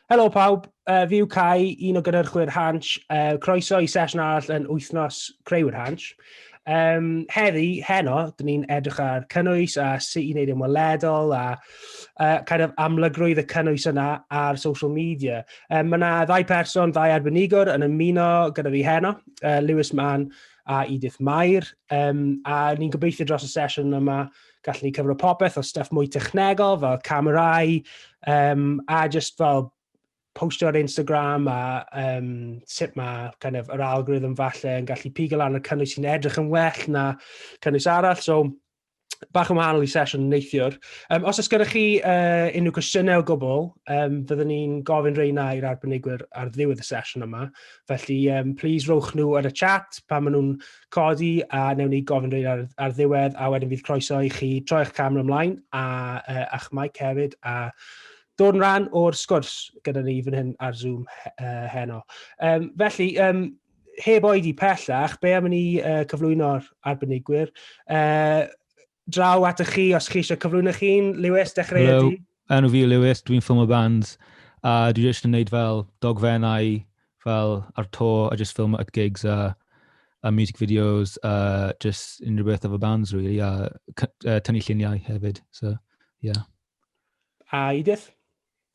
Helo pawb, fi yw Cai, un o gynhyrchwyr Hansh, croeso I sesiwn arall yn Wythnos Creuwyr Hansh. Heno, dyn ni'n edrych ar cynnwys a sut I wneud yn weledol a kind of amlygrwydd y cynnwys yna ar social media. Mae yna ddau arbenigwr yn ymuno gyda fi heno, Lewys Mann a Edith Mair, a ni'n gobeithio dros y sesiwn yma gallwn ni cyfro popeth o stuff mwy technegol fel camerau, a just fel postio ar Instagram a sut mae kind of yr algorithm falle yn gallu pigo lan y cynnwys sy'n edrych yn well na cynnwys arall. So, bach yn wahanol I sesiwn neithiwr. Os oes gyda chi unrhyw cwestiynau o gwbl, fyddwn ni'n gofyn reina i'r arbenigwyr ar ddiwedd y sesiwn yma. Felly, please rowch nhw ar y chat pan maen nhw'n codi a newn ni gofyn reina ar ddiwedd a wedyn fydd croeso I chi troi eich camera ymlaen a'ch mic hefyd a dod yn rhan o'r sgwrs gyda ni fan hyn ar Zoom heno. Felly, heb oedi pellach, be am ni cyflwyno'r arbenigwyr? Draw at chi os chi eisiau cyflwyno chi'n. Lewys, dechrau ydi. Enw fi Lewys, dwi'n ffilm o bands, a dwi jyst yn gwneud fel dogfennau fel ar tour, a just ffilm at gigs a music videos, just unrhyw beth efo bands, really, a tynnu lluniau hefyd, so, yeah. A Edith?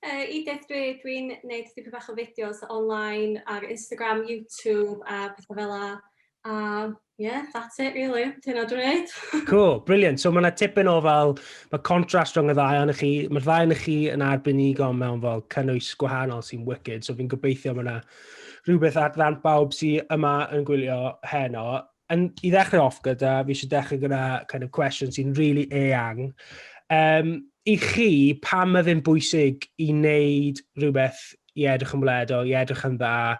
Edith, dwi'n gwneud dipyn bach o fideos online ar Instagram, YouTube a pethau fel la. Yeah, that's it really. Dyna dwi'n gwneud. Cool, brilliant. So mae yna tipyn o fel, mae contrast rhwng y ddau o'n chi, mae'r ddau o'n chi yn arbenigo mewn fel cynnwys gwahanol sy'n wicked, so fi'n gobeithio mae yna rhywbeth ar ran bawb sy'n yma yn gwylio heno. I ddechrau off gyda, fi eisiau dechrau gyda kind of question sy'n really eang. I chi, pam mae fe'n bwysig I wneud rhywbeth I edrych yn weledol, I edrych yn dda?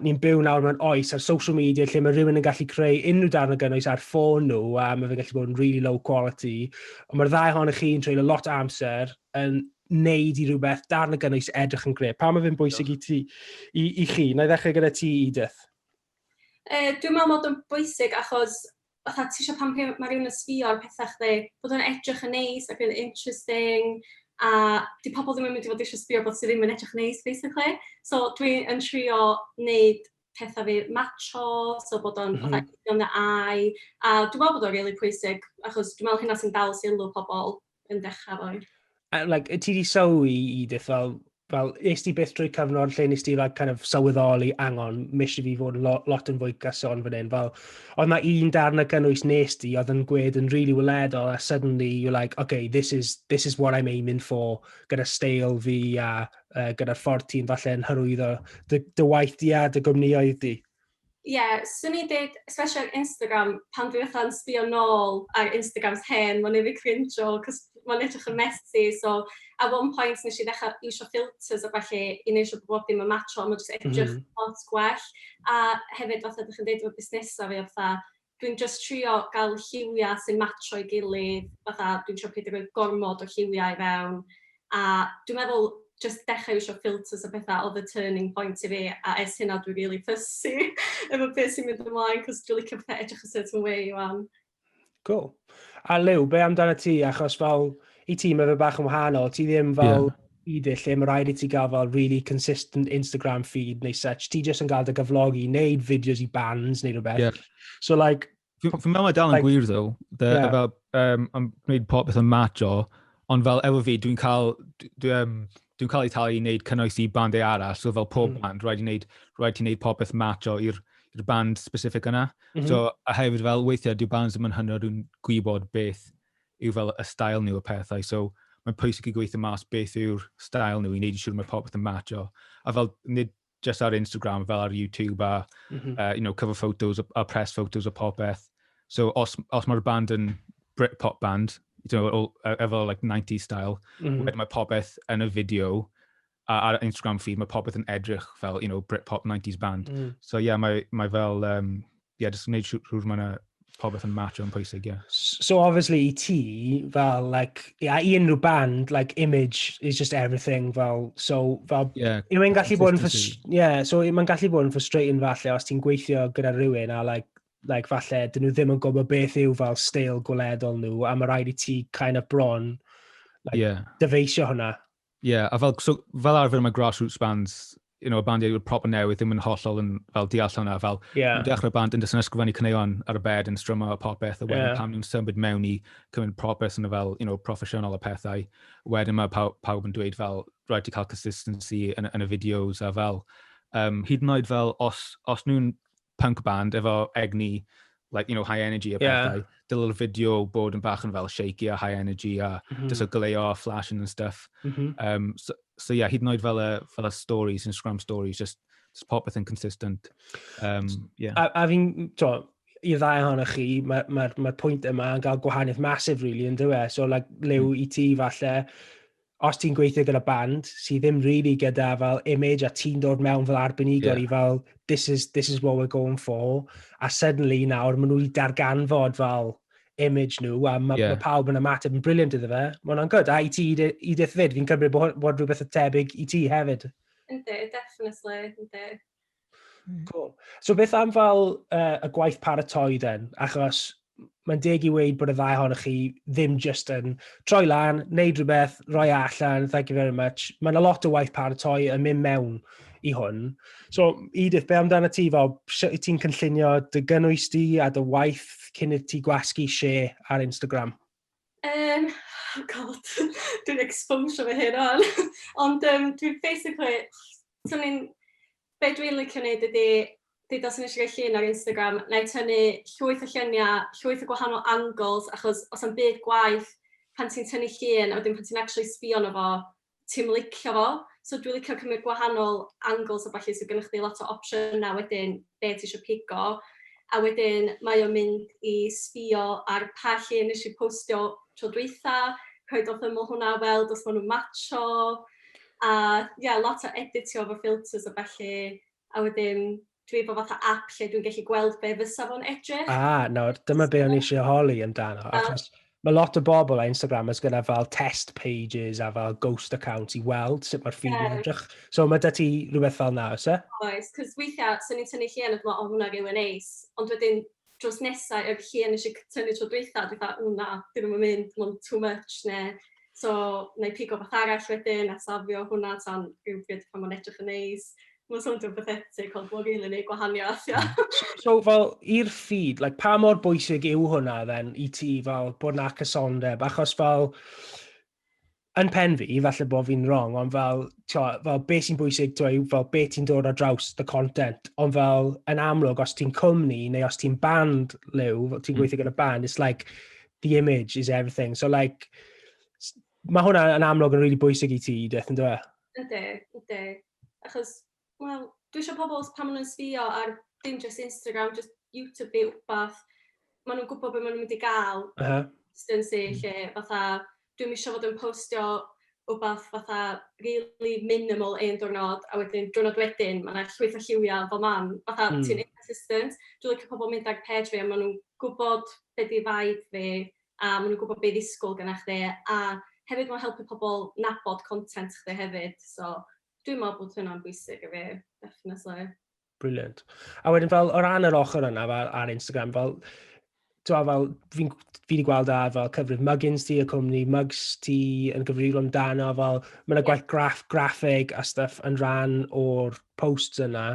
Ni'n byw nawr mewn oes ar social media lle mae rhywun yn gallu creu unrhyw darn o gynnwys ar ffôn nhw a mae fe'n gallu bod yn really low quality. Ond mae'r ddau ohonych chi yn treulio lot o amser yn wneud I rhywbeth darn o gynnwys edrych yn greu. Pam mae fe'n bwysig I chi? Na I ddechrau gyda ti, Edith. Dwi'n meddwl bod yn bwysig achos fatha ti eisiau pan mae rhywun yn sbio ar pethau chdi, bod yn edrych yn neis ac yn interesting, a di pobl ddim yn mynd I fod eisiau sbio bod sydd ddim yn edrych yn neis, basically. So dwi'n trio wneud pethau fi matcho, so bod o'n fatha yn y ai, a dwi'n meddwl bod o'n really pwysig, achos dwi'n meddwl hynna sy'n dal sylw pobl yn dechrau fo. Like, ti di sylwi, Edith, fel est ti byth drwy cyfnod lle nes ti like, kind of sylweddoli angon, mis I fi fod yn lot yn fwy gyson fan hyn. Fel, oedd na un darn o gynnwys nes ti, oedd yn gwed yn really weledol, a suddenly you're like, okay, this is what I'm aiming for, gyda steil fi a gyda'r ffordd ti'n falle yn hyrwyddo dy waith di a dy gwmnioedd di. Yeah, swn I dweud, especially ar Instagram, pan dwi fatha'n sbio nôl ar Instagrams hen, mae'n ei fi cringe o, cos mae'n edrych yn messy, so at one point nes I ddechrau isio filters a falle I neud siŵr bod dim yn matcho, mae'n just edrych lot gwell, a hefyd fatha ydych chi'n dweud o'r busnesau fi, fatha dwi'n just trio gael lliwiau sy'n matcho I gilydd, fatha dwi'n trio peidio rhoi gormod o lliwiau I fewn, a dwi'n meddwl just dechrau isio filters a bethau oedd y turning point I fi, a ers hynna dwi'n really fussy efo beth sy'n mynd ymlaen, cos dwi'n licio pethau edrych a certain way wan. Cool. A Lew, be amdano ti? Achos fel I ti mae fe bach yn wahanol, ti ddim fel Edith, lle mae rhaid I ti gael fel really consistent Instagram feed neu such. Ti jyst yn gael dy gyflogi, wneud fideos I bands neu rhywbeth. Yeah. So like... Fi'n meddwl mae dal yn gwir ddo, fel am gwneud popeth yn matcho, ond fel efo fi, dwi'n cael ei talu I wneud cynnwys I bandau arall, so fel pob band, rhaid ti wneud popeth matcho i'r band specific yna. So, a hefyd fel weithiau, dyw bands ddim yn hynod yn gwybod beth yw fel y style nhw o pethau. So, mae'n pwysig I gweithio mas beth yw'r style nhw I wneud siŵr mae popeth yn matcho. A fel, nid just ar Instagram, fel ar YouTube a cover photos a press photos o popeth. So, os mae'r band yn Britpop band, efo like 90s style, wedyn mae popeth yn y fideo, a ar Instagram feed, mae popeth yn edrych fel, Britpop 90s band. So, yeah, mae fel, just wneud siŵr mae popeth yn match o'n pwysig, yeah. So, obviously, I ti, fel, like, I unrhyw band, like, image is just everything, fel, so, fel, mae'n gallu bod yn frustrating falle os ti'n gweithio gyda rhywun, a, like, falle, dyn nhw ddim yn gwybod beth yw fel steil gweledol nhw, a mae rhaid I ti kind of bron, like, dyfeisio hwnna. Yeah, a fel arfer mae grassroots bands, y bandiau yw'r proper newydd, ddim yn hollol yn fel deall hwnna, fel yn dechrau band yn dysyn ysgrifennu caneuon ar y bed yn strymo a popeth, a wedyn pam nhw'n symud mewn i cymryd popeth yn y fel, proffesiynol a pethau, wedyn mae pawb yn dweud fel, rhaid i cael consistency yn y fideos a fel, hyd yn oed fel, os nhw'n punk band efo egni, like, high energy a pethau, dylai'r fideo bod yn bach yn fel shaky a high energy a just a gleo a flashing and stuff. So yeah, hyd yn oed fel y stories, Instagram stories, just popeth yn consistent. Yeah. A fi'n, i'r ddau ohonych chi, mae'r pwynt yma yn cael gwahaniaeth masif, really, yn dywe. So, like, Lew, i ti falle, os ti'n gweithio gyda band, sydd ddim really gyda fel image a ti'n dod mewn fel arbenigol i fel, this is what we're going for, a suddenly nawr, maen nhw i darganfod fel image nhw, a mae pawb yn ymateb yn briliant iddo fe. Mae hwnna'n good. A i ti, Edith fyd, fi'n cymryd bod rhywbeth y tebyg i ti hefyd. Yndi, definitely, yndi. Cool. So beth am fel y gwaith paratoi then? Achos mae'n deg i weid bod y ddau ohonych chi ddim just yn troi lan, neud rhywbeth, rhoi allan, thank you very much. Mae'n a lot o waith paratoi yn mynd mewn i hwn. So, Edith, be amdano ti fel, sut ti'n cynllunio dy gynnwys di a dy waith cyn i ti gwasgu share ar Instagram? Oh god, dwi'n exposure fy hyn on. Ond dwi'n basically, be dwi'n licio wneud ydy, os yn eisiau llun ar Instagram, na i tynnu llwyth o lluniau, llwyth o gwahanol angles, achos os am byd gwaith, pan ti'n tynnu llun, a wedyn pan ti'n actually sbio ono fo, ti'n licio fo. So dwi'n licio cymryd gwahanol angles o falle, so gennych chi lot o opsiynau wedyn be ti eisiau pigo. A wedyn mae o'n mynd i sbio ar pa llun nes i postio tro dwytha, rhoid o'r ymwyl hwnna weld os maen nhw'n matcho. A lot o editio efo filters o falle, a wedyn dwi efo fatha app lle dwi'n gallu gweld be fysa fo'n edrych. Nawr, dyma be o'n eisiau holi amdano, achos mae lot o bobl a Instagram ys gyda fel test pages a fel ghost accounts i weld sut mae'r feed yn edrych. So mae da ti rhywbeth fel na, oes e? Oes, cos weithiau, sy'n ni'n tynnu llun a dwi'n hwnna rili neis, ond wedyn dros nesau yr llun nes i tynnu tro dwytha, dwi'n dweud, na, dyn nhw'n mynd, mae'n too much, ne. So, na i pigo beth arall wedyn, a safio hwnna tan rhywbryd pan mae'n edrych yn neis. Mae'n swnio'n pathetic, ond mae'n rili neud gwahaniaeth, So, fel, i'r feed, like, pa mor bwysig yw hwnna, then, i ti, fel, bod na cysondeb? Achos, fel, yn pen fi, falle bod fi'n wrong, ond fel beth sy'n bwysig, fel, beth ti'n dod ar draws, the content, ond fel, yn amlwg, os ti'n cwmni, neu os ti'n band, Lew, ti'n gweithio gyda band, it's like, the image is everything. So, like, mae hwnna yn amlwg yn really bwysig i ti, Edith, yn dweud? Ydy. Achos, wel, dwi eisiau pobl pan maen nhw'n sbio ar dim just Instagram, just YouTube neu wbath, maen nhw'n gwybod beth maen nhw'n mynd i gael. Consistency, lle, fatha, dwi'n eisiau fod yn postio wbath fatha really minimal un diwrnod, a wedyn diwrnod wedyn, mae'n llwyth o lliwiau fel man, fatha ti'n inconsistent. Dwi'n licio pobl mynd ar page fi, a maen nhw'n gwybod beth i vibe fi, a maen nhw'n gwybod beth ddisgwyl gyda chdi, a hefyd mae'n helpu pobl nabod content chdi hefyd, so dwi'n meddwl bod hynna'n bwysig i fi, definitely. Brilliant. A wedyn fel, o ran yr ochr yna ar Instagram, fel, fi wedi gweld fel cyfrif muggins ti, y cwmni mugs ti yn gyfrifol amdano, fel, mae'n gwaith graffig a stuff yn rhan o'r posts yna.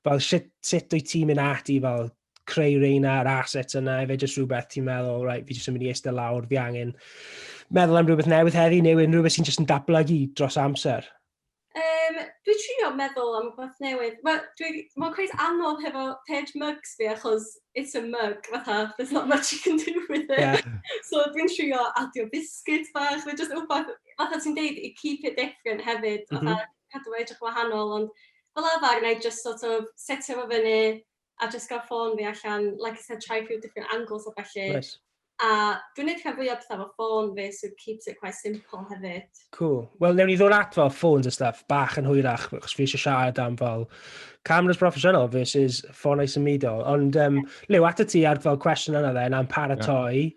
Fel, sut wyt ti'n mynd ati, fel, creu reina ar assets yna, efe jyst rhywbeth ti'n meddwl, right, fi jyst yn mynd i eistedd lawr, fi angen meddwl am rhywbeth newydd heddi, neu rhywbeth sy'n jyst yn datblygu dros amser? Dwi'n trio meddwl am beth newydd. Mae'n cweith anodd hefo page mugs fi, achos it's a mug, fatha, there's not much you can do with it. So dwi'n trio adio biscuit bach, fe just wbeth, fatha ti'n deud, i keep it different hefyd, fatha cadw fe edrych wahanol, ond fel arfer, na i just sort of setio fo fyny, a just gael ffôn fi allan, like I said, try a few different angles o felly. Nice. A dwi'n neud rhan fwyaf bethau fo ffôn fi, so it keeps it quite simple hefyd. Cool. Wel, newn ni ddod at fel ffôns a stuff bach yn hwyrach, achos fi eisiau siarad am fel cameras proffesiynol versus ffônau symudol. Ond, Lew, at y ti ar fel cwestiwn yna then, am paratoi.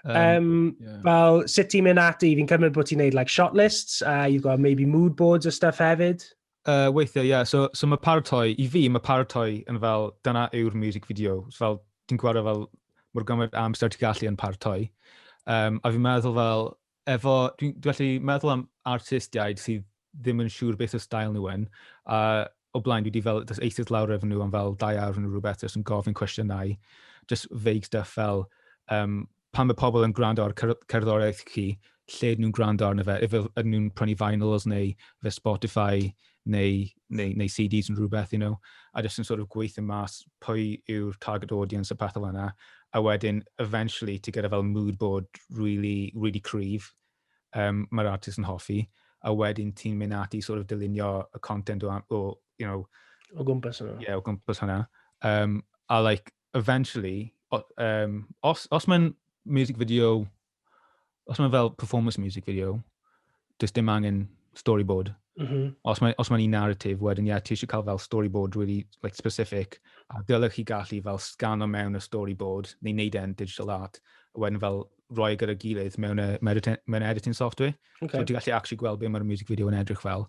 Fel, sut ti'n mynd ati? Fi'n cymryd bod ti'n neud like shot lists, you've got maybe mood boards a stuff hefyd? Weithiau, so mae paratoi, i fi mae paratoi yn fel, dyna yw'r music video. So fel, ti'n gweld fel mor gymaint amser ti'n gallu yn paratoi. A fi'n meddwl fel, dwi'n gallu meddwl am artistiaid sydd ddim yn siŵr beth o style nhw yn, o blaen dwi wedi fel eistedd lawr efo nhw am fel 2 awr yn rhywbeth yn gofyn cwestiynau, just vague stuff fel, pan mae pobl yn gwrando ar cerddoriaeth chi, lle nhw'n gwrando arno fe, if nhw'n prynu vinyls neu fe Spotify neu CDs yn rhywbeth, you know, a just yn sort of gweithio mas pwy yw'r target audience a pethau yna, a wedyn, eventually, ti gyda fel mood board really, really cryf, mae'r artist yn hoffi, a wedyn ti'n mynd at i sort of dylunio y content o you know... O gwmpas hwnna. Yeah, o gwmpas hwnna. A like, eventually, os mae'n music video, os mae'n fel performance music video, does dim angen storyboard. Os mae'n un narrative, wedyn, ti eisiau cael fel storyboard really like, specific, a dylech chi gallu fel sgano mewn y storyboard, neu wneud e'n digital art, a wedyn fel rhoi gyda gilydd mewn editing software. So ti'n gallu actually gweld beth mae'r music video yn edrych fel.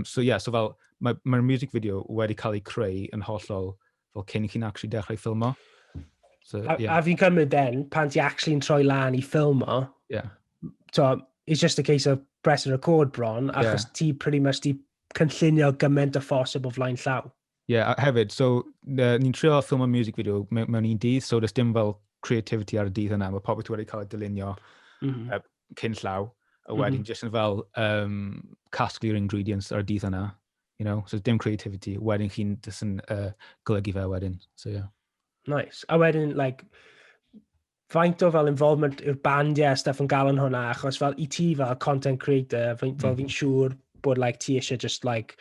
So fel mae'r music video wedi cael ei creu yn hollol fel cyn i chi'n actually dechrau ffilmo. A fi'n cymryd den, pan ti actually'n troi lan i ffilmo, it's just a case of press record bron, achos ti pretty much di cynllunio gymaint o phosib o flaen llaw. A hefyd, so ni'n trio ffilm o music video mewn un dydd, so does dim fel creativity ar y dydd yna, mae pobl wedi cael ei dylunio cyn llaw, a wedyn jyst yn fel casglu'r ingredients ar y dydd yna, you know, so dim creativity, wedyn chi'n jyst yn golygu fe wedyn, so yeah. Nice. A wedyn, like, faint o fel involvement yw'r bandiau stuff yn gael yn hwnna, achos fel i ti fel content creator, fel fi'n siŵr bod like, ti eisiau just like,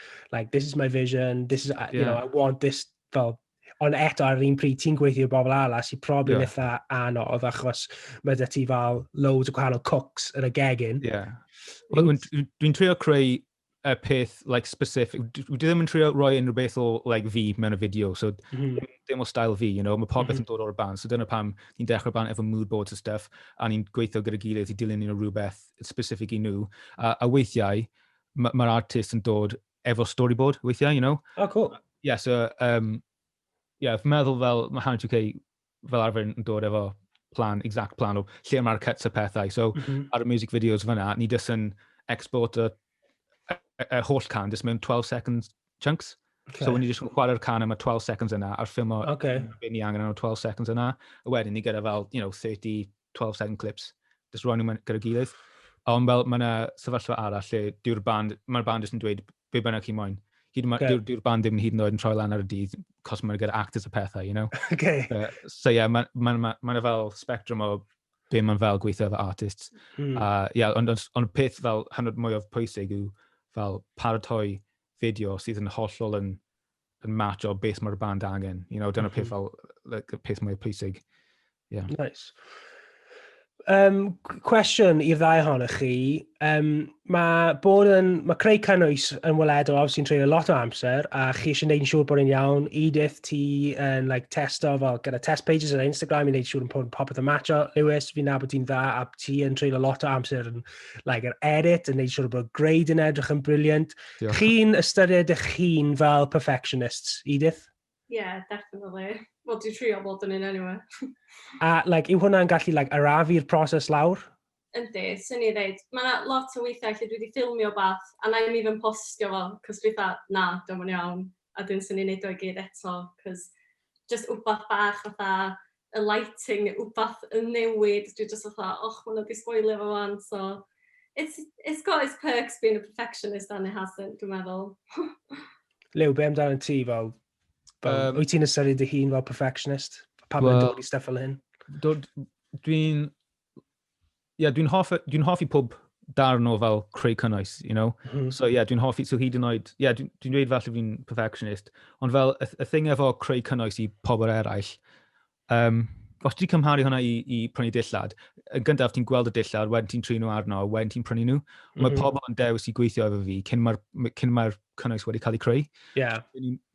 this is my vision, this is, you know, I want this, fel, ond eto ar un pryd ti'n gweithio bobl arall sy'n probably eitha anodd, achos mae da ti fel loads o gwahanol cooks yn y gegin. Dwi'n trio creu y peth like specific. Dwi ddim yn trio rhoi unrhyw beth o like fi mewn y fideo, so ddim o style fi, you know, mae popeth yn dod o'r band, so dyna pam ni'n dechrau band efo mood boards a stuff, a ni'n gweithio gyda gilydd i dilyn nhw rhywbeth specific i nhw, a weithiau mae'r artist yn dod efo storyboard weithiau, you know. Oh, cool. So fi'n meddwl fel mae Hansh UK fel arfer yn dod efo exact plan o lle mae'r cuts a pethau, so ar y music videos fyna, ni jyst yn export y holl can, just mewn 12 seconds chunks. So when you just chwarae'r can am y 12 seconds yna, a'r ffilm o beth ni angen am y 12 seconds yna, a wedyn ni gyda fel, 30, 12 second clips, just rhoi nhw gyda gilydd. Ond fel mae'na sefyllfa arall lle mae'r band jyst yn dweud be bynnag chi moyn. Dyw'r band ddim hyd yn oed yn troi lan ar y dydd, cos mae'n gyda actors a pethau, you know? So mae'n fel spectrum o be mae'n fel gweithio efo artists. Ond peth fel hanner mwy o pwysig yw fel paratoi fideo sydd yn hollol yn match o beth mae'r band angen. You know, dyna peth fel peth mwy pwysig. Nice. Cwestiwn i'r ddau ohonych chi. Mae creu cynnwys yn Weledol obviously yn treulio lot o amser, a chi eisiau gwneud yn siŵr bod e'n iawn. Edith, ti yn testo fel gyda test pages ar Instagram i wneud siŵr yn popeth o matcho. Lewys, fi'n nabod ti'n dda, a ti yn treulio lot o amser yn yr edit, yn wneud siŵr bod greud yn edrych yn briliant. Chi'n ystyried eich hun fel perfectionists, Edith? Yeah, definitely. Wel, dwi'n trio bod yn un anyway. A yw hwnna'n gallu arafu'r proses lawr? Yndi, sy'n i ddeud. Mae lot o weithiau lle dwi wedi ffilmio bath, a na i'm even postio fo, cos dwi dda, na, dwi'n yn iawn. A dyn sy'n i wneud o'i gyd eto, cos just wbath bach fatha y lighting, wbath yn newid, dwi just fatha, hwnna di spoilio fo fan, so it's got its perks being a perfectionist and it hasn't, dwi'n meddwl. Lew, be amdano ti fel? Wyt ti'n ystyried dy hun fel perfectionist? Pa mae'n dod i stuff fel hyn? Dwi'n hoffi pob darn o fel creu cynnwys, you know? So dwi'n hoffi, so hyd yn oed, dwi'n dweud falle fi'n perfectionist, ond fel y thing efo creu cynnwys i pobl eraill, os ti'n cymharu hwnna i prynu dillad, yn gyntaf ti'n gweld y dillad, wedyn ti'n trin nhw arno, wedyn ti'n prynu nhw. Mae pobl yn dewis i gweithio efo fi cyn mae'r cynnwys wedi cael ei creu.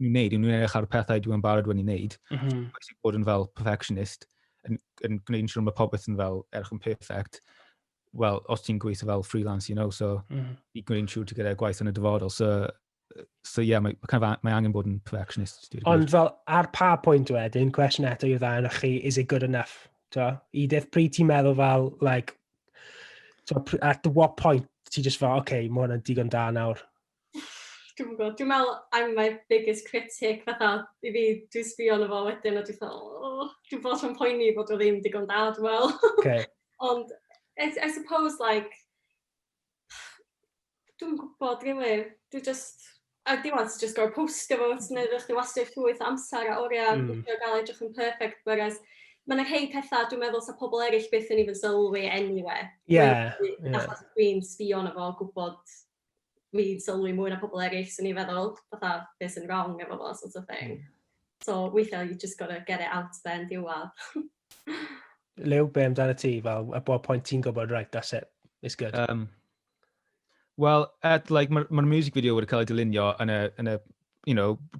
Nhw'n edrych ar pethau dwi'n barod wedi'i wneud. Bwysig bod yn fel perfectionist, yn gwneud yn siŵr mae popeth yn fel erch yn perfect. Wel, os ti'n gweithio fel freelance, you know, so i gwneud yn siŵr ti gyda'r gwaith yn y dyfodol. So mae angen bod yn perfectionist. Ond fel, ar pa pwynt wedyn, cwestiwn eto i'r ddau yna chi, is it good enough? Edith, pryd ti'n meddwl fel, So, at what point ti just fel, okay, mae hwnna'n digon da nawr? Dwi'n gwybod, dwi'n meddwl I'm my biggest critic, fatha, i fi, dwi'n sbio yn fo wedyn, a dwi'n fel, dwi'n bod yn poeni bod o ddim digon da, dwi'n meddwl. Okay. Ond, I suppose, like, dwi'n gwybod, really, dwi just, a di want to just go postio fo, ti'n edrych, dwi'n wastad llwyth amser a oriau, dwi'n gael edrych yn perfect, whereas, mae'n rhai pethau, dwi'n meddwl, sa pobl eraill byth yn even sylwi anyway. Yeah. Achos dwi'n sbio yn fo, gwybod, fi'n sylwi mwy na pobl eraill sy'n ei feddwl, fatha, beth sy'n wrong efo fo, sort of thing. So, weithiau, you just gotta get it out there yn diwedd. Lew, be amdano ti? Fel, at what point ti'n gwybod, right, that's it, it's good. Well, mae'r music video wedi cael ei dylunio yn y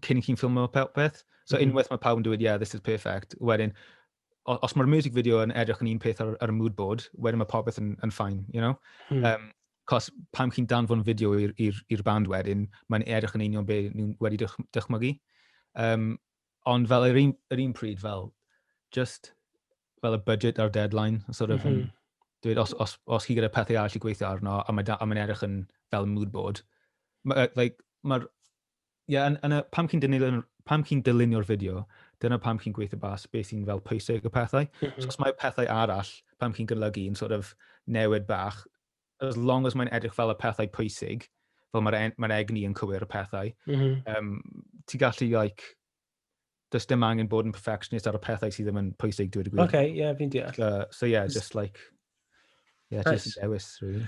cyn chi'n ffilmio Beth. So unwaith mae pawb yn dweud, yeah, this is perfect. Wedyn, os mae'r music video yn edrych yn un peth ar y mood board, wedyn mae popeth yn fine, you know? Cos pam chi'n danfon fideo i'r band wedyn, mae'n edrych yn union be nhw wedi dychmygu. Ond fel yr un pryd, just fel y budget a'r deadline, sort of, dweud, os chi gyda pethau arall i gweithio arno, a mae'n edrych yn fel mood board, pam chi'n dylunio'r fideo, dyna pam chi'n gweithio bas beth sy'n fel pwysig y pethau. So os mae pethau arall, pam chi'n golygu yn sort of newid bach, as long as mae'n edrych fel y pethau pwysig, fel mae'r egni yn cywir y pethau, ti gallu, does dim angen bod yn perfectionist ar y pethau sydd ddim yn pwysig, dweud y gwir. Okay, yeah, fi'n deall. So yeah, just just dewis, really.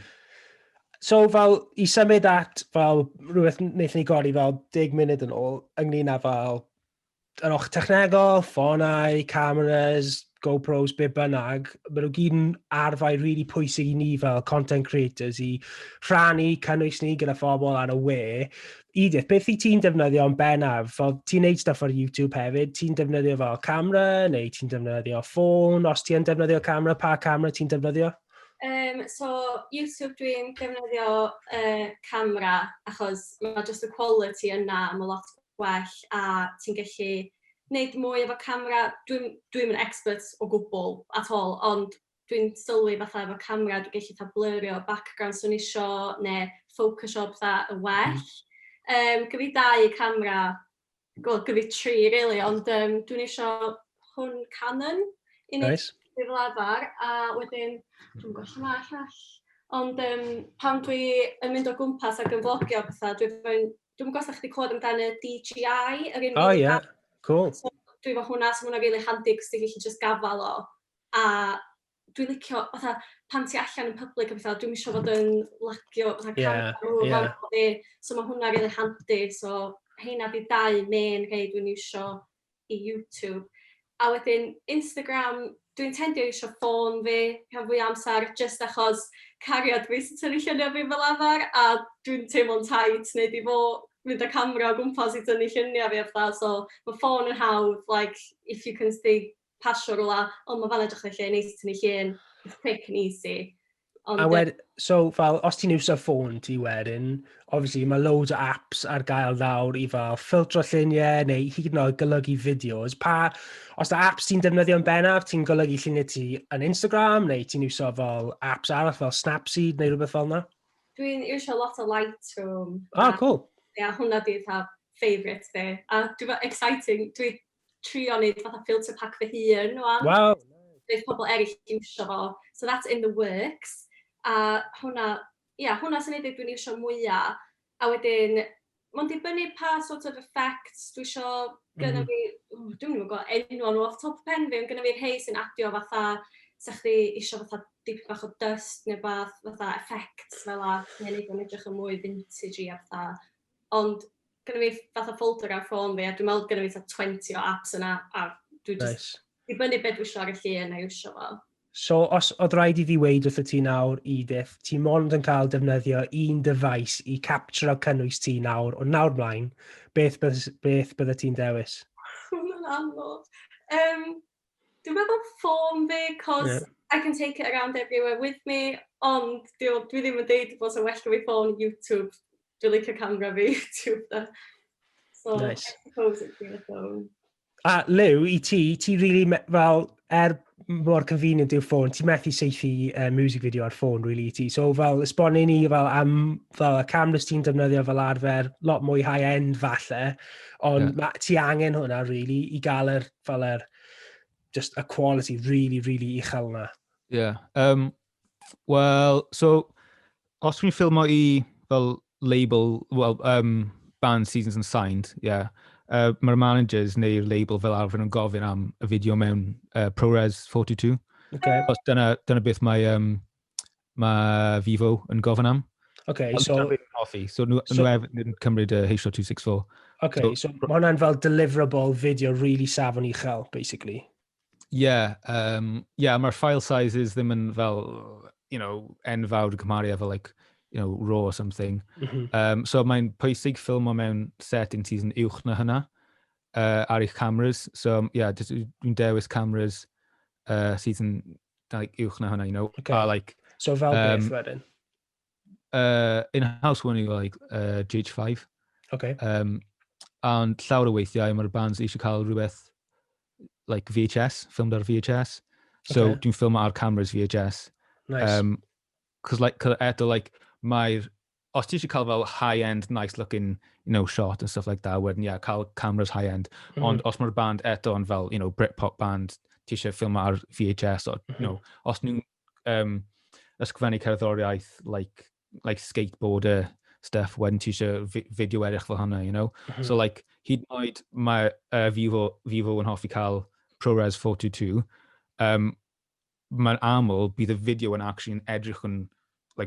So, fel, i symud at, fel, rhywbeth wnaethon ni godi fel 10 munud yn ôl, ynglyn â fel, yr ochr technegol, ffonau, cameras, GoPros, be bynnag, maen nhw gyd yn arfau really pwysig i ni fel content creators i rhannu cynnwys ni gyda phobl ar y we. Edith, beth i ti'n defnyddio yn bennaf? Fel, ti'n neud stuff ar YouTube hefyd, ti'n defnyddio fel camera, neu ti'n defnyddio ffôn? Os ti'n defnyddio camera, pa camera ti'n defnyddio? So, YouTube dwi'n defnyddio camera, achos mae just y quality yna, mae lot gwell, a ti'n gallu wneud mwy efo camera. Dwi'n yn expert o gwbl at all, ond dwi'n sylwi fatha efo camera, dwi'n gallu blurio background sy'n isio, neu Photoshop y well. Gyfi 2 camera, gyfi 3, really, ond dwi'n isio hwn Canon i wneud fel arfer, a wedyn, dwi'n gwybod lle mae llall. Ond pan dwi yn mynd o gwmpas ac yn vlogio bethau, dwi'n gwybod os chi clywed amdano DJI. Oh, yeah, cool. So, dwi'n fawr hwnna, so hwnna really handy, cos ti'n gallu just gafal o. A dwi'n licio, fatha, pan ti allan yn public o bethau, dwi'n isio fod yn lagio, fatha, camera, so mae hwnna really handy. So, heina di 2 main rhai dwi'n isio i YouTube. A wedyn, Instagram, dwi'n tendio isio ffôn fi, rhan fwy amser, just achos cariad fi sy'n tynnu lluniau fi fel arfer, a dwi'n teimlo'n tight, neu di fo mynd â camera o gwmpas i tynnu lluniau fi a so mae ffôn yn hawdd, like, if you can stay pasio rwla, ond mae fan edrych yn lle neis tynnu llun, it's quick and easy. So, fel, os ti'n iwsio ffôn ti wedyn, obviously mae loads o apps ar gael nawr i fel ffiltro lluniau neu hyd yn oed golygu fideos. Os da apps ti'n defnyddio yn bennaf, ti'n golygu lluniau ti yn Instagram neu ti'n iwsio fel apps arall fel Snapseed neu rhywbeth fel yna? Dwi'n iwsio lot o Lightroom. Oh, cool. Ia, hwnna di'r favourite fi. A dwi'n exciting, dwi'n trio wneud fatha filter pack fy hun. Wow. Bydd pobl eraill iwsio fo. So that's in the works. A hwnna sy'n edrych dwi'n iwsio mwyaf. A wedyn, mae'n dibynnu pa sort of effects dwi isio gyda fi, dwi'n mynd gwybod enw nhw off top pen fi, ond gyda fi'r rhai sy'n adio fatha, sa chdi isio fatha dipyn bach o dust neu bath, fatha effects fel a, neu neud o'n edrych yn mwy vintage a fatha. Ond gyda fi fatha folder ar ffôn fi, a dwi'n meddwl gyda fi 20 o apps yna, a dwi'n just dibynnu beth dwi isio ar y llun a iwsio fo. So, os oedd rhaid i fi weid wrth ti nawr, Edith, ti mond yn cael defnyddio un device i capture o cynnwys ti nawr, o nawr mlaen, beth bydde ti'n dewis? Hwna'n anodd. Dwi'n meddwl ffôn fi, cos I can take it around everywhere with me, ond dwi ddim yn deud bod sy'n well fi ffôn YouTube. Dwi'n licio camera fi YouTube. So, I suppose it's been a phone. A Lew, i ti really, fel, mor convenient yw'r ffôn, ti methu seithi music video ar ffôn, really, i ti. So, fel, esbonio ni, fel, fel, y cameras ti'n defnyddio fel arfer, lot mwy high-end, falle, ond ti angen hwnna, really, i gael just a quality really, really uchel na. Yeah. Well, so, os dwi'n ffilmo i fel label, band seasons and signed, mae'r managers neu'r label fel arfer yn gofyn am y fideo mewn ProRes 42. Okay. Os dyna beth mae Vivo yn gofyn am. Okay, so... Dyna beth yn hoffi. So nhw hefyd yn cymryd H.264. Okay, so mae hwnna'n fel deliverable video really safon uchel, basically. Mae'r file sizes ddim yn fel, enfawr yn cymharu efo, raw or something. So mae'n pwysig ffilmo mewn setting sy'n uwch na hynna ar eich cameras. So, dwi'n dewis cameras sy'n uwch na hynna, Okay. So fel beth wedyn? In-house one yw GH5. Okay. Ond llawer o weithiau mae'r bands eisiau cael rhywbeth VHS, ffilmed ar VHS. So dwi'n ffilmo ar cameras VHS. Nice. Cos os ti eisiau cael fel high-end, nice-looking, shot and stuff like that, wedyn, cael cameras high-end. Ond os mae'r band eto yn fel, Britpop band, ti eisiau ffilmo ar VHS, os nhw'n ysgrifennu cerddoriaeth, skateboarder stuff, wedyn ti eisiau fideo erich fel hynna, So, hyd yn oed mae Vivo yn hoffi cael ProRes 422, mae'n aml bydd y fideo yn actually edrych yn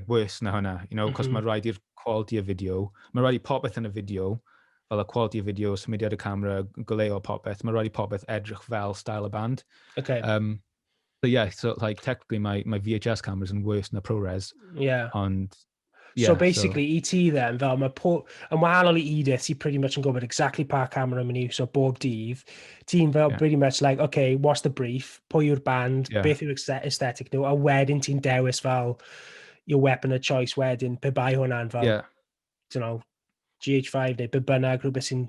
worse na hynna, cos mae'n rhaid i'r quality y fideo, mae'n rhaid i popeth yn y fideo, fel y quality y fideo, symudiad y camera, goleo popeth, mae'n rhaid i popeth edrych fel style y band. Okay. So technically mae VHS cameras yn worse na ProRes. Ond... So basically, i ti then, fel yn wahanol i Edith, ti pretty much yn gwybod exactly pa camera mae'n iws o bob dydd. Ti'n fel pretty much okay, what's the brief? Pwy yw'r band? Beth yw'r aesthetic nhw? A wedyn ti'n dewis fel your weapon of choice wedyn, pe bai hwnna'n fel, GH5 neu be bynnag, rhywbeth sy'n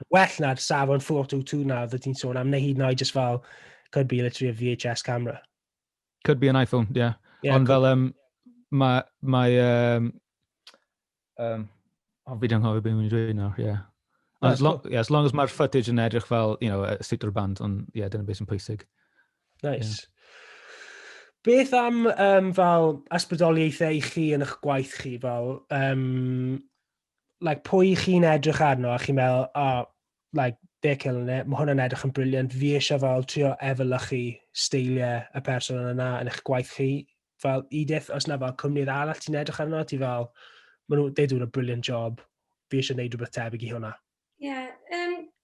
well na'r safon 422 na, that ti'n sôn am, neu hyd yn oed just fel, could be literally a VHS camera. Could be an iPhone, Ond fel, fi don't know beth dwi'n dweud nawr, As long as mae'r footage yn edrych fel, a suit o'r band, ond, dyna beth sy'n pwysig. Nice. Beth am fel ysbrydoliaethau i chi yn eich gwaith chi, fel, pwy chi'n edrych arno, a chi'n meddwl, they're killing it, mae hwnna'n edrych yn briliant, fi eisiau fel trio efelychu steiliau y person yna yn eich gwaith chi, fel Edith, os na fel cwmnïdd arall ti'n edrych arno, ti fel, they're doing a brilliant job, fi eisiau gwneud rhywbeth tebyg i hwnna.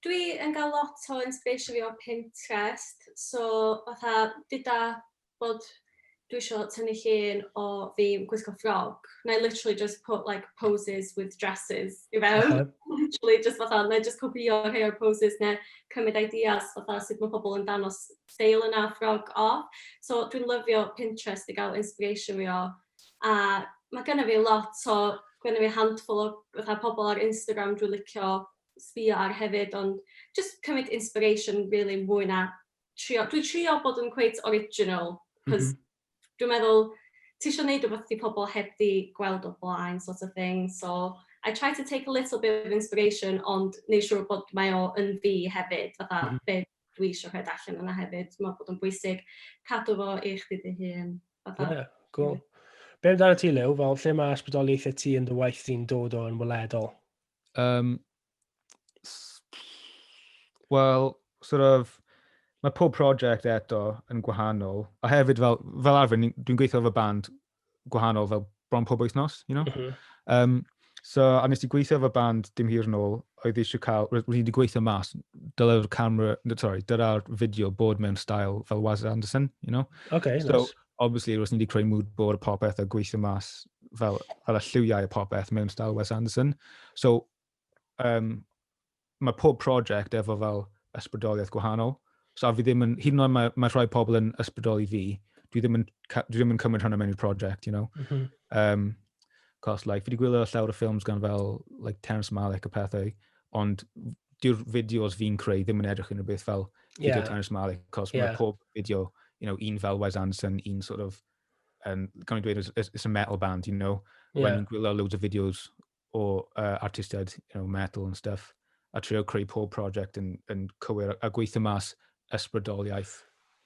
Dwi yn cael lot o inspiration fi o Pinterest, so fatha, gyda bod dwi eisiau tynnu llun o fi yn gwisgo ffrog, and I literally just put poses with dresses i fewn. Literally just fatha, na just copio rhai o'r poses neu cymryd ideas fatha sut mae pobl yn danos steil yna ffrog off. So dwi'n lyfio Pinterest i gael inspiration fi o. A mae gennym fi lot o, gennym fi handful o fatha pobl ar Instagram dwi'n licio sbio ar hefyd, ond just cymryd inspiration really mwy na trio. Dwi'n trio bod yn quite original, because dwi'n meddwl, ti eisiau gwneud rhywbeth i pobl heb di gweld o blaen, sort of thing. So I try to take a little bit of inspiration, ond neud siŵr bod mae o yn fi hefyd, fatha beth dwi eisiau rhaid allan yna hefyd. Mae'n bod yn bwysig cadw fo i chdi dy hun. Cool. Be amdano ti, Lew? Fel, lle mae ysbrydoliaethau ti yn dy waith ti'n dod o'n weledol? Well, mae pob prosiect eto yn gwahanol, a hefyd fel arfer, dwi'n gweithio efo band gwahanol fel bron pob wythnos, So, a nes i gweithio efo band dim hir yn ôl, oedd eisiau cael, rydyn wedi gweithio mas, dyla'r fideo bod mewn style fel Wes Anderson, Okay, so, nice. Obviously, rydyn wedi creu mood board a popeth a gweithio mas fel y lliwiau a popeth mewn style Wes Anderson. So, mae pob prosiect efo fel ysbrydoliaeth gwahanol. So, fi ddim yn, hyd yn oed mae rhai pobl yn ysbrydoli fi, dwi ddim yn cymryd hwnna mewn i'r prosiect, Cos, fi wedi gwylio llawer o ffilms gan fel, Terrence Malick a pethau, ond dyw'r fideos fi'n creu ddim yn edrych yn rhywbeth fel fideo Tennis Malik, cos mae pob fideo, un fel Wes Anderson, un sort of, gan i dweud, it's a metal band, when ni'n gwylio loads o fideos o artistiaid, metal and stuff, a trio creu pob project yn cywir, a gweithio mas ysbrydoliaeth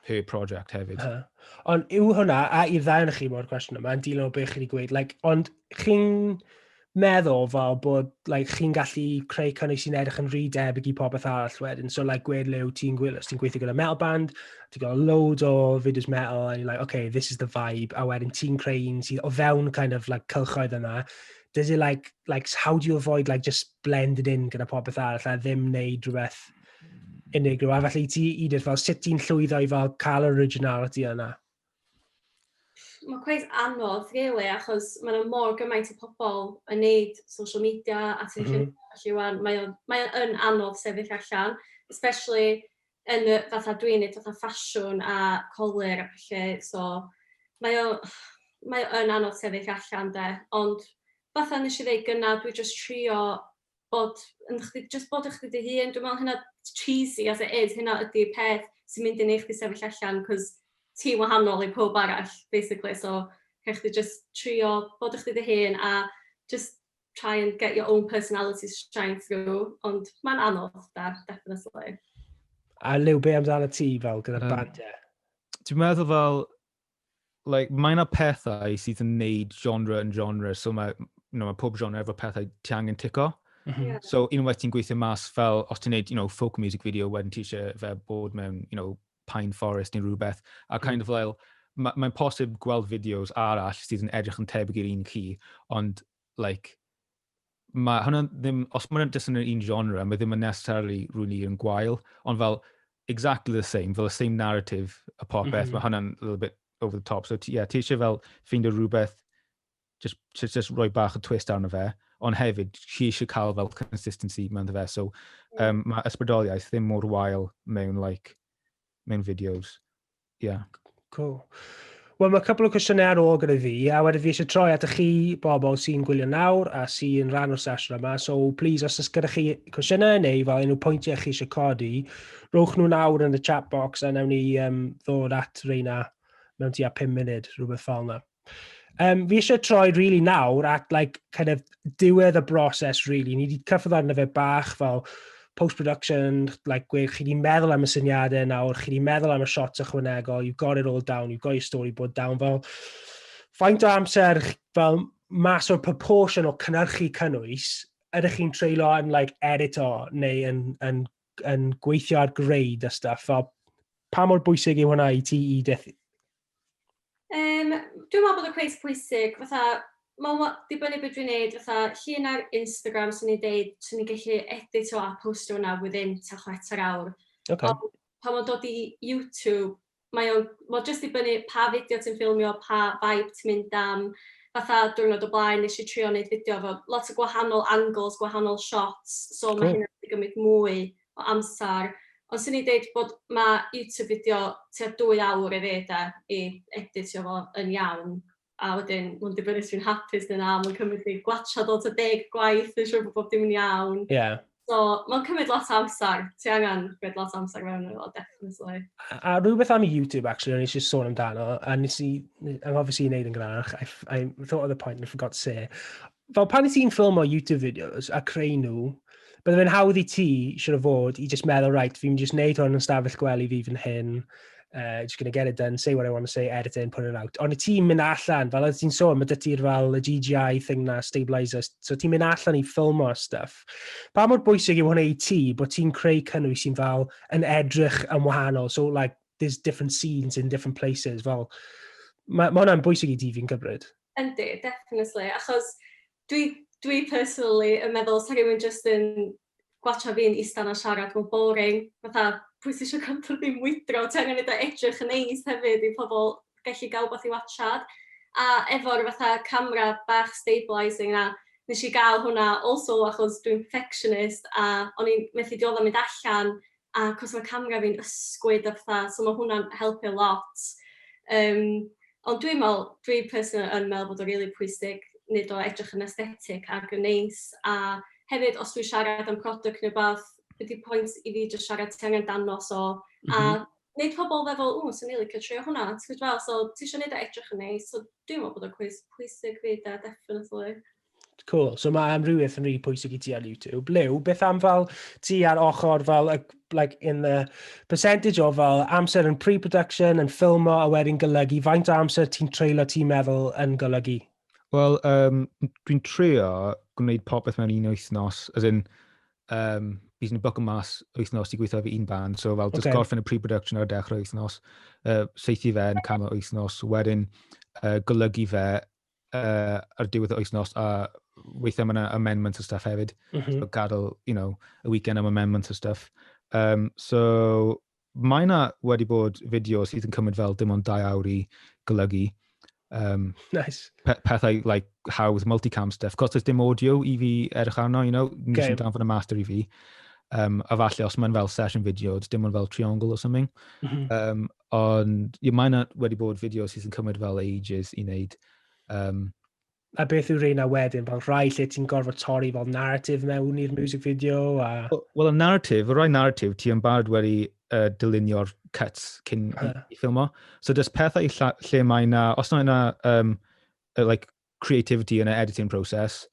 per project hefyd. Ond yw hwnna, a i'r ddau yn chi mo'r cwestiwn yma, yn dilyn o beth chi wedi gweud, ond chi'n meddwl fel bod chi'n gallu creu cynnwys sy'n edrych yn rhy debyg i popeth arall wedyn. So, gwed Lew, ti'n gweithio gyda metal band, ti'n gael loads o fideos metal, and you're like, okay, this is the vibe, a wedyn ti'n creu un sydd o fewn kind of cylchoedd yna. Does it how do you avoid just blended in gyda popeth arall a ddim wneud rhywbeth unigryw? A felly ti, Edith, fel sut ti'n llwyddo i fel cael originality yna? Mae'n cweith anodd, really, achos mae'n mor gymaint o pobl yn neud social media a ti'n llun. Mae'n anodd sefyll allan, especially yn fatha dwi'n neud fatha ffasiwn a colir a felly, so mae'n anodd sefyll allan, de. Ond fatha nes i ddeud gyna, dwi just trio bod chdi dy hun. Dwi'n meddwl hynna cheesy as it is, hynna ydy'r peth sy'n mynd i neud chdi sefyll allan, cos ti'n wahanol i pob arall, basically. So, cael chdi just trio bod chdi dy hun a just try and get your own personality shine through. Ond mae'n anodd, definitely. A Lew, be amdano ti fel gyda'r band, Dwi'n meddwl fel, mae yna pethau sydd yn neud genre yn genre, so mae pob genre efo pethau ti angen tico. So, unwaith ti'n gweithio mas fel, os ti'n neud, folk music video, wedyn ti eisiau fe bod mewn, Pine Forest neu rhywbeth, a kind of mae'n posib gweld fideos arall sydd yn edrych yn tebyg i'r un chi, ond, mae hwnna ddim, os mae'n jyst yn un genre, mae ddim yn necessarily rhywun yn gwael, ond fel exactly the same, fel the same narrative a popeth, mae hwnna'n a little bit over the top. So, ti eisiau fel ffeindio rhywbeth, just rhoi bach o twist arno fe, ond hefyd, chi eisiau cael fel consistency mewn fe. So, mae ysbrydoliaeth ddim mor wael mewn, mewn fideos. Cool. Wel, mae cwpl o cwestiynau ar ôl gyda fi, a wedyn fi eisiau troi at chi bobl sy'n gwylio nawr a sy'n rhan o'r sesiwn yma. So, please, os ys gyda chi cwestiynau neu fel unrhyw pwyntiau chi eisiau codi, rhowch nhw nawr yn y chat box a newn ni ddod at reina mewn tua 5 munud, rhywbeth fel yna. Fi eisiau troi really nawr at kind of diwedd y broses, really. Ni wedi cyffwrdd arno fe bach fel post-production, gwe chi wedi meddwl am y syniadau nawr, chi wedi meddwl am y shots ychwanegol, you've got it all down, you've got your storyboard down, fel faint o amser fel mas o'r proportion o cynnyrchu cynnwys, ydych chi'n treulio yn edito neu yn gweithio ar greu a stuff, fel pa mor bwysig yw hwnna i ti, Edith? Dwi'n meddwl bod y cweith pwysig, fatha, mae'n dibynnu beth dwi'n neud, fatha llun ar Instagram sy'n ni'n deud, sy'n ni'n gallu edito a postio hwnna within 4 awr. Okay. Pan mae'n dod i YouTube, mae'n jyst dibynnu pa fideo ti'n ffilmio, pa vibe ti'n mynd am, fatha diwrnod o blaen, nes i trio wneud fideo efo lot o gwahanol angles, gwahanol shots, so mae hynny'n wedi gymryd mwy o amser. Ond sy'n ni'n deud bod mae YouTube fideo tua 2 awr i editio fo yn iawn. A wedyn, mae'n dibynnu sy'n hapus yna, mae'n cymryd i gwachod o 10 gwaith, yn siŵr bod bob dim yn iawn. So, mae'n cymryd lot o amser. Ti angen cymryd lot o amser mewn o, definitely. A rhywbeth am YouTube, actually, o'n i eisiau sôn amdano, a nes i, I'm obviously wneud yn granach, I thought of the point and I forgot to say. Fel pan ti'n ffilm o YouTube videos a creu nhw, bydde fe'n hawdd i ti, siwr o fod, i just meddwl, right, fi'n just wneud hwn yn stafell gwely fi fan hyn, just going to get it done, say what I want to say, edit it and put it out. Ond y ti'n mynd allan, fel oedd ti'n sôn, mae dy ti'r fel y GGI thing na, stabilizer, so ti'n mynd allan i ffilmo stuff. Pa mor bwysig yw hwnna i ti, bod ti'n creu cynnwys sy'n fel yn edrych yn wahanol, so there's different scenes in different places, fel, mae hwnna'n bwysig i ti fi'n cybryd. Yndi, definitely, achos dwi personally yn meddwl, sa rhywun just yn gwatcha fi'n istan a siarad, mae'n boring, fatha, pwy sy'n eisiau gwrando fi'n mwydro, ti angen edrych edrych yn eis hefyd i pobl gallu gael beth i watchad. A efo'r fatha camera bach stabilising na, nes i gael hwnna also achos dwi'n perfectionist a o'n i'n methu dioddau mynd allan a cos mae camera fi'n ysgwyd a fatha, so mae hwnna'n helpu lot. Ond dwi personally yn meddwl bod o'n really pwysig nid o edrych yn aesthetic ac yn neis a hefyd os dwi'n siarad am product neu beth, Bydd pwynt I fi just siarad ti angen danos o, a wneud pobl feddwl, sy'n ei licio trio hwnna, ti'n gwybod fel, so ti eisiau wneud o edrych yn ei, so dwi'n meddwl bod o'n pwysig fi, definitely. Cool, so mae amrywiaeth yn rhy pwysig I ti ar YouTube. Lew, beth am fel ti ar ochr fel, like in the percentage o fel amser yn pre-production, yn ffilmo a wedyn golygu, faint o amser ti'n treulio ti'n meddwl yn golygu? Wel, dwi'n trio gwneud popeth mewn un wythnos, as in, bydd ni'n book yn mas wythnos I gweithio fi un band, so fel just gorffen y pre-production ar dechrau wythnos, seithi fe yn canol wythnos, wedyn golygu fe ar diwedd y wythnos, a weithio am yna amendments o stuff hefyd, so gadael, y weekend am amendments o stuff. So, mae yna wedi bod fideo sydd yn cymryd fel dim ond 2 awr I golygu. Nice. Pethau like hawdd, multicam stuff. Cos there's dim audio I fi edrych arno, nes i'n danfod y master I fi. A falle os mae'n fel session video, dim ond fel triangle or something. Ond mae yna wedi bod fideo sydd yn cymryd fel ages I wneud. A beth yw reina wedyn, fel rhai lle ti'n gorfod torri fel narrative mewn i'r music video? Wel, y rai narrative, ti yn barod wedi dylunio'r cuts cyn I ffilmo. So, does pethau lle mae yna, os yna like creativity yn y editing process,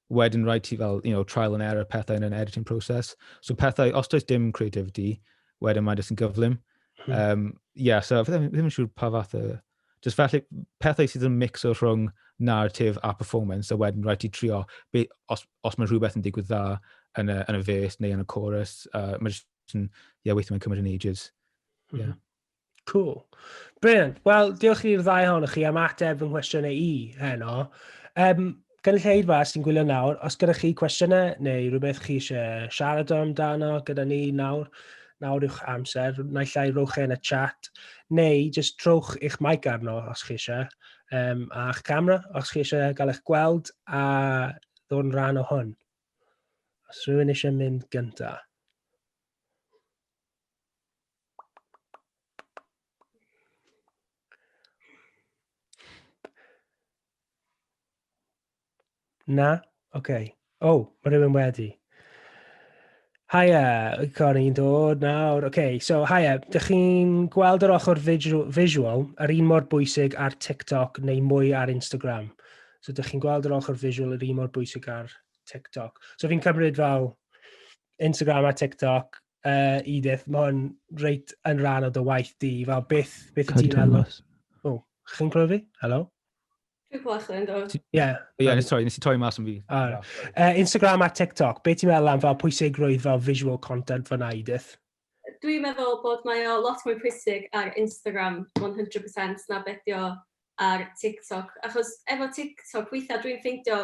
wedyn rhaid ti fel, trial and error pethau yn y editing process. So, pethau, os does dim creativity, wedyn mae jyst yn gyflym. So, ddim yn siŵr pa fath just felly, pethau sydd yn mix o rhwng narrative a performance, a wedyn rhaid ti trio, os mae rhywbeth yn digwydd dda yn y verse neu yn y chorus, mae jyst yn, weithio mae'n cymryd yn ages. Cool. Brilliant. Wel, diolch i'r ddau ohonoch chi am ateb fy nghwestiynau I heno. Gynulleidfa, os ti'n gwylio nawr, os gyda chi cwestiynau neu rhywbeth chi eisiau siarad amdano gyda ni nawr yw'ch amser, naill ai rowch yn y chat, neu jyst trowch eich mic arno os chi eisiau, a'ch camera os chi eisiau gael eich gweld a ddod yn rhan o hwn. Os rhywun eisiau mynd gyntaf. Na? Okay. Mae rhywun wedi. Haia, Connie'n dod nawr. So haia, dych chi'n gweld yr ochr visual yr un mor bwysig ar TikTok neu mwy ar Instagram? So dych chi'n gweld yr ochr visual yr un mor bwysig ar TikTok? So fi'n cymryd fel Instagram a TikTok, Edith, mae hwn reit yn rhan o dy waith di, fel beth ti'n meddwl? Chi'n clywed fi? Hello? Dwi'n gweld chdi'n dod. Nes I torri mas yn fi. Instagram a TikTok, beth ti'n meddwl am fel pwysigrwydd fel visual content fyna, Edith? Dwi'n meddwl bod mae o lot mwy pwysig ar Instagram 100% na bedio ar TikTok. Achos efo TikTok, weithiau dwi'n ffeindio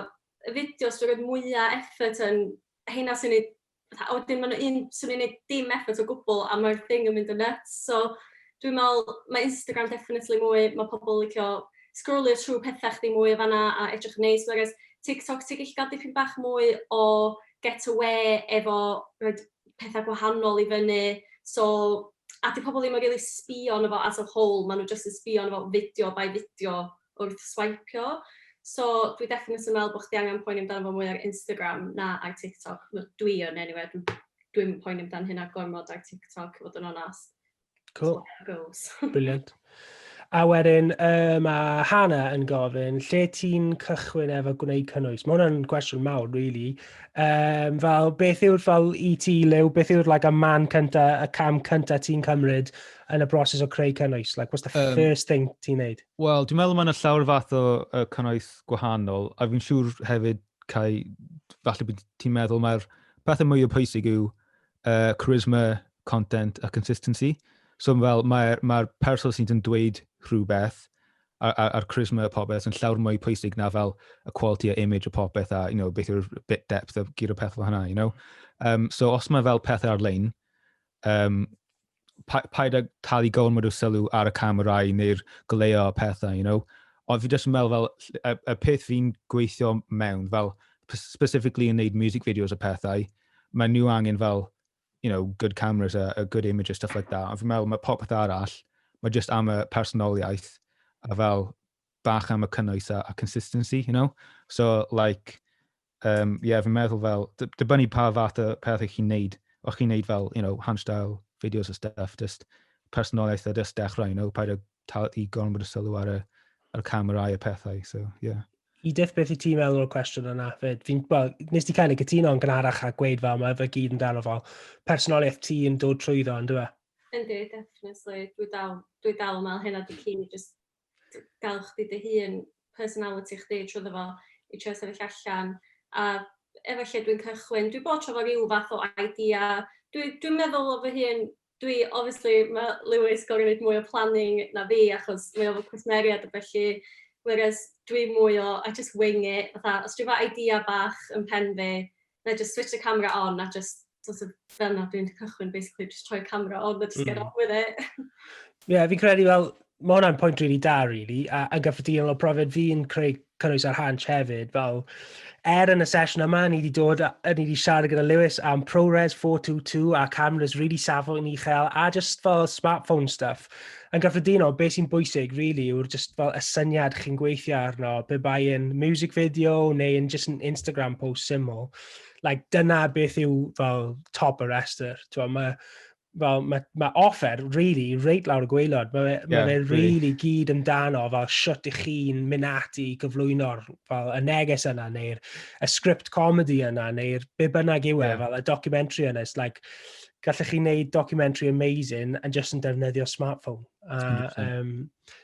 y fideos dwi'n rhaid mwyaf effort yn heina sy'n neud, a wedyn ma'n un sy'n neud dim effort o gwbl a mae'r thing yn mynd yn nuts. So dwi'n meddwl, mae Instagram definitely mwy, mae pobl licio scrollio trwy pethau chdi mwy o fanna a edrych yn neis. Whereas TikTok, ti'n gallu gael dipyn bach mwy o get away efo pethau gwahanol I fyny. So, a di pobl ddim yn really sbio yn efo as a whole, maen nhw just yn sbio yn efo fideo by fideo wrth swipio. So, dwi definitely yn meddwl bod chdi angen poeni amdano fo mwy ar Instagram na ar TikTok. Dwi yn, anyway, dwi'n poeni amdano hynna gormod ar TikTok, fod yn onast. Cool. So, there goes. Brilliant. A wedyn, mae Hannah yn gofyn, lle ti'n cychwyn efo gwneud cynnwys? Mae hwnna'n cwestiwn mawr, really. Fel, beth yw'r fel I ti, Lew, beth yw'r like, y cam cynta ti'n cymryd yn y broses o creu cynnwys? Like, what's the first thing ti'n neud? Wel, dwi'n meddwl mae yna llawer fath o cynnwys gwahanol, a fi'n siŵr hefyd, Cai, falle bod ti'n meddwl mae'r pethau mwy o pwysig yw charisma, content a consistency. So fel mae'r person sydd yn dweud rhywbeth a'r charisma y popeth yn llawer mwy pwysig na fel y quality a image o popeth a, beth yw'r bit depth o gyda'r pethau fel hynna, So os mae fel pethau ar-lein, paid â talu gormod o sylw ar y camerau neu'r goleuo o pethau, Ond fi jyst yn meddwl fel y peth fi'n gweithio mewn, fel specifically yn neud music videos o pethau, mae nhw angen fel good cameras, a good images, stuff like that. A fi'n meddwl, mae popeth arall, mae just am y personoliaeth, a fel bach am y cynnwys a consistency, So, like, fi'n meddwl fel, dibynnu pa fath o pethau chi'n neud, o'ch chi'n neud fel, hand-style videos a stuff, just personolaeth a just dechrau, paid i gormod o sylw ar y camera a pethau, so, yeah. Edith, beth i ti'n meddwl o'r cwestiwn yna? Nes ti cael ei gytuno yn gynharach a gweud fel mae fe gyd yn dal o fel personoliaeth ti yn dod trwyddo, yn dwi? Yndi, definitely. Dwi dal mewn hynna di cyn just gael chdi dy hun, personality chdi trwy fo i trio sefyll allan. A efo lle dwi'n cychwyn, dwi bod trafod rhyw fath o idea. Dwi'n meddwl o fy hun, obviously, mae Lewys gorau gwneud mwy o planning na fi, achos mae o'n cwsmeriad a felly, whereas dwi mwy o, I just wing it, fatha, os dwi'n fa idea bach yn pen fi, na just switch the camera on, a just, sort of, fel na dwi'n cychwyn, basically, just troi camera on, a just get on with it. Ie, fi'n credu fel, mae hwnna'n pwynt really da, really, a gyffredinol o profiad fi'n creu cynnwys ar Hansh hefyd, fel, yn y sesiwn yma, ni wedi siarad gyda Lewys am ProRes 422 a cameras really safon yn uchel, a just fel smartphone stuff. Yn gyffredinol, beth sy'n bwysig, really, yw'r just fel y syniad chi'n gweithio arno, be bai yn music video neu yn just an Instagram post syml. Like, dyna beth yw fel top y rester. Mae offer, really, reit lawr y gwaelod. Mae really gyd amdano fel siwt i chi'n mynd ati i gyflwyno'r fel y neges yna, neu'r script comedy yna, neu'r be bynnag yw fel y documentary yna. It's like, gallech chi wneud documentary amazing and just yn defnyddio smartphone.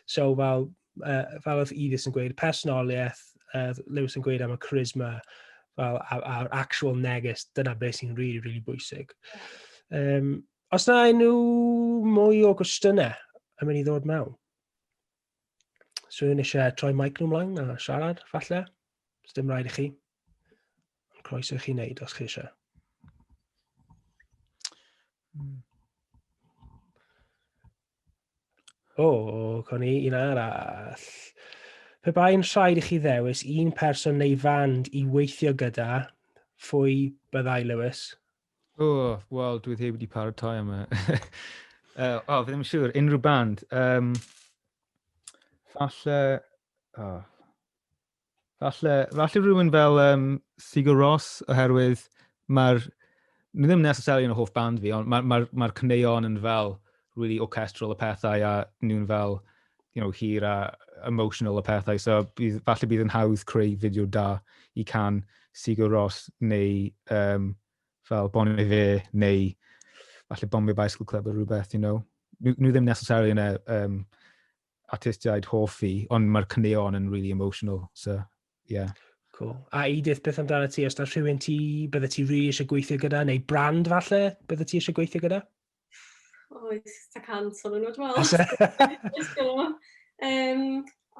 So fel oedd Edith yn gweud, personoliaeth, Lewys yn gweud am y charisma, fel a'r actual neges, dyna beth sy'n really, really bwysig. Os na unrhyw mwy o gwestiynau yn mynd i ddod mewn? So rwy'n eisiau troi mic nhw ymlaen a siarad, falle? Os dim rhaid i chi. Croeso i chi wneud os chi eisiau. Con i un arall. Pe bai'n rhaid i chi ddewis un person neu fand i weithio gyda, phwy byddai Lewys? Wel, dwi wedi paratoi am y... Fe ddim yn siŵr, unrhyw band. Falle rhywun fel Sigur Rós, oherwydd ni ddim necessarily yn y hoff band fi, ond mae'r cyneuon yn fel really orchestral y pethau a nhw'n fel, hir a emotional y pethau. So falle bydd yn hawdd creu fideo da i can Sigur Rós neu fel Bonnie Fe, neu falle Bombay Bicycle Club o rhywbeth, Nhw ddim necessarily yn y artistiaid hoff fi, ond mae'r cyneuon yn really emotional, so, yeah. Cool. A Edith, beth amdano ti? Os na rhywun bydde ti really eisiau gweithio gyda, neu brand falle, bydde ti eisiau gweithio gyda? Ta cancel yn oed wel.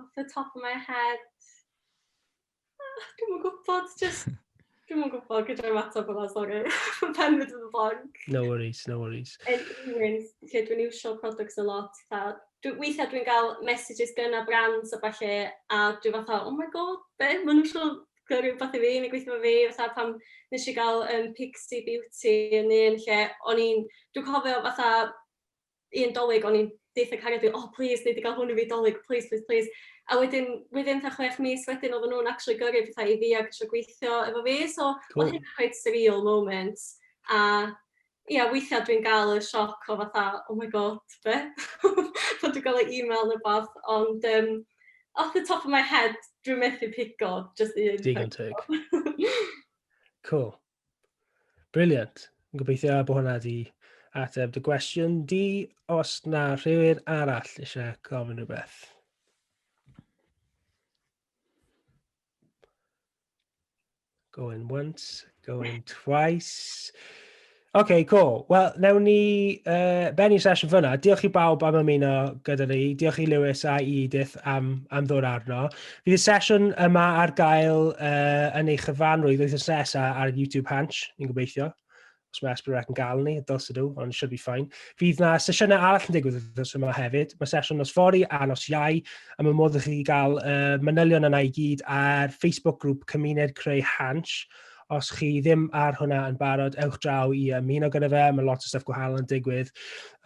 Off the top of my head, dwi'n gwybod, Dwi'n gwybod gyda'r matab yma, sorry. Mae pen fydd yn blank. No worries. Anyways, dwi'n iwsio products a lot. Weithiau dwi'n cael messages gyda brands a falle, a dwi'n fatha, oh my god, be? Maen nhw'n siŵr gyrru rhywbeth i fi, neu gweithio fi. Fatha pam nes i gael Pixie Beauty yn un lle, dwi'n cofio fatha un dolyg, o'n i'n deitha cariad fi, please, nid i gael hwn i fi dolyg, please. A wedyn 6 mis wedyn, oedden nhw'n actually gyrru pethau i fi ac eisiau gweithio efo fi. So, oedd hynny'n quite surreal moment. A, weithiau dwi'n gael y sioc o fatha, oh my god, be? Pan dwi'n gael y email neu bath, ond off the top of my head, dwi'n methu pigo, just un. Digon teg. Cool. Brilliant. Yn gobeithio bod hwnna di ateb dy gwestiwn di, os na rhywun arall eisiau gofyn rhywbeth. Going once, going twice. OK, cool. Wel, newn ni benni'r sesiwn fyna. Diolch i bawb am ymuno gyda ni. Diolch i Lewys a Edith am ddod arno. Fydd y sesiwn yma ar gael yn ei chyfanrwydd wythnos nesaf ar YouTube Hansh, ni'n gobeithio. Os mae Esbyrrec yn gael ni, dylse nhw, ond should be fine. Fydd na sesiynau arall yn digwydd wythnos yma hefyd. Mae sesiwn nos fori a nos iau, a mae modd i chi gael manylion yna i gyd ar Facebook grŵp Cymuned Creu Hansh. Os chi ddim ar hwnna yn barod, ewch draw i ymuno gyda fe, mae lot o stuff gwahanol yn digwydd.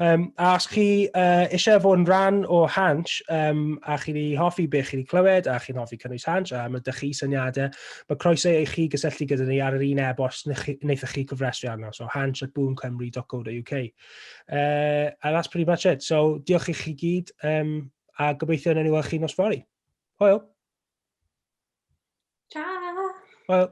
A os chi eisiau fod yn rhan o Hansh, a chi wedi hoffi beth chi wedi clywed, a chi'n hoffi cynnwys Hansh, a mae ydych chi syniadau, mae croeso i chi gysylltu gyda ni ar yr un e-bost wnaethon chi cyfrestru arno, so hansh@boomcymru.co.uk. And that's pretty much it. So, diolch i chi gyd, a gobeithio yn enw chi nos fory. Hwyl. Ciao! Hwyl.